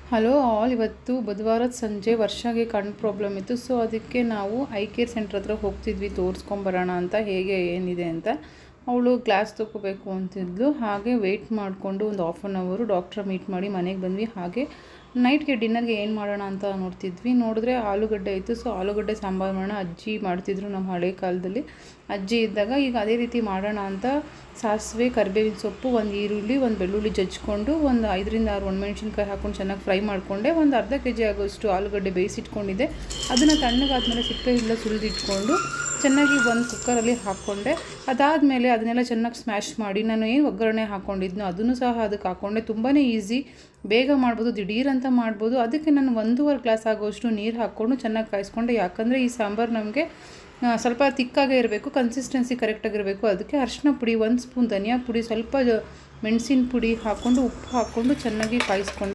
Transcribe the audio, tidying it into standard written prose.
Hello all, ಇವತ್ತು ಬುಧವಾರದ ಸಂಜೆ ವರ್ಷಾಗೆ ಕಣ್ಣು ಪ್ರಾಬ್ಲಮ್ ಇತ್ತು. ಸೊ ಅದಕ್ಕೆ ನಾವು ಐ ಕೇರ್ ಸೆಂಟ್ರ್ ಹತ್ರ ಹೋಗ್ತಿದ್ವಿ ತೋರಿಸ್ಕೊಂಬರೋಣ ಅಂತ, ಹೇಗೆ ಏನಿದೆ ಅಂತ. ಅವಳು ಗ್ಲಾಸ್ ತೊಗೋಬೇಕು ಅಂತಿದ್ಲು. ಹಾಗೆ ವೆಯ್ಟ್ ಮಾಡಿಕೊಂಡು ಒಂದು ಹಾಫ್ ಆನ್ ಅವರು ಡಾಕ್ಟ್ರ ಮೀಟ್ ಮಾಡಿ ಮನೆಗೆ ಬಂದ್ವಿ. ಹಾಗೆ ನೈಟ್ಗೆ ಡಿನ್ನರ್ಗೆ ಏನು ಮಾಡೋಣ ಅಂತ ನೋಡ್ತಿದ್ವಿ. ನೋಡಿದ್ರೆ ಆಲೂಗಡ್ಡೆ ಇತ್ತು. ಸೊ ಆಲೂಗಡ್ಡೆ ಸಾಂಬಾರು ಮಾಡೋಣ, ಅಜ್ಜಿ ಮಾಡ್ತಿದ್ರು ನಮ್ಮ ಹಳೆ ಕಾಲದಲ್ಲಿ ಅಜ್ಜಿ ಇದ್ದಾಗ. ಈಗ ಅದೇ ರೀತಿ ಮಾಡೋಣ ಅಂತ ಸಾಸಿವೆ, ಕರಿಬೇವಿನ ಸೊಪ್ಪು, ಒಂದು ಈರುಳ್ಳಿ, ಒಂದು ಬೆಳ್ಳುಳ್ಳಿ ಜಜ್ಜಿಕೊಂಡು, ಒಂದು 5ರಿಂದ 6 ಒಣಮೆಣ್ಸಿನ್ಕಾಯಿ ಹಾಕ್ಕೊಂಡು ಚೆನ್ನಾಗಿ ಫ್ರೈ ಮಾಡಿಕೊಂಡೆ. ಒಂದು ಅರ್ಧ kg ಆಗೋಷ್ಟು ಆಲೂಗಡ್ಡೆ ಬೇಯಿಸಿಟ್ಕೊಂಡಿದ್ದೆ. ಅದನ್ನು ತಣ್ಣಗಾದ್ಮೇಲೆ ಸಿಪ್ಪೆ ಎಲ್ಲ ಸುಲಿದಿಟ್ಕೊಂಡು ಚೆನ್ನಾಗಿ ಒಂದು ಕುಕ್ಕರಲ್ಲಿ ಹಾಕ್ಕೊಂಡೆ. ಅದಾದಮೇಲೆ ಅದನ್ನೆಲ್ಲ ಚೆನ್ನಾಗಿ ಸ್ಮ್ಯಾಶ್ ಮಾಡಿ ನಾನು ಏನು ಒಗ್ಗರಣೆ ಹಾಕ್ಕೊಂಡಿದ್ನೋ ಅದನ್ನು ಸಹ ಅದಕ್ಕೆ ಹಾಕ್ಕೊಂಡೆ. ತುಂಬಾ ಈಸಿ, ಬೇಗ ಮಾಡ್ಬೋದು, ದಿಢೀರಂತ ಮಾಡ್ಬೋದು. ಅದಕ್ಕೆ ನಾನು 1.5 ಗ್ಲಾಸ್ ಆಗೋಷ್ಟು ನೀರು ಹಾಕ್ಕೊಂಡು ಚೆನ್ನಾಗಿ ಕಾಯಿಸ್ಕೊಂಡೆ. ಯಾಕಂದರೆ ಈ ಸಾಂಬಾರು ನಮಗೆ ಸ್ವಲ್ಪ ತಿಕ್ಕಾಗೇ ಇರಬೇಕು, ಕನ್ಸಿಸ್ಟೆನ್ಸಿ ಕರೆಕ್ಟಾಗಿರಬೇಕು. ಅದಕ್ಕೆ ಅರಿಶಿನ ಪುಡಿ, 1 ಸ್ಪೂನ್ ಧನಿಯಾ ಪುಡಿ, ಸ್ವಲ್ಪ ಮೆಣಸಿನ ಪುಡಿ ಹಾಕ್ಕೊಂಡು, ಉಪ್ಪು ಹಾಕ್ಕೊಂಡು ಚೆನ್ನಾಗಿ ಕಾಯಿಸ್ಕೊಂಡೆ.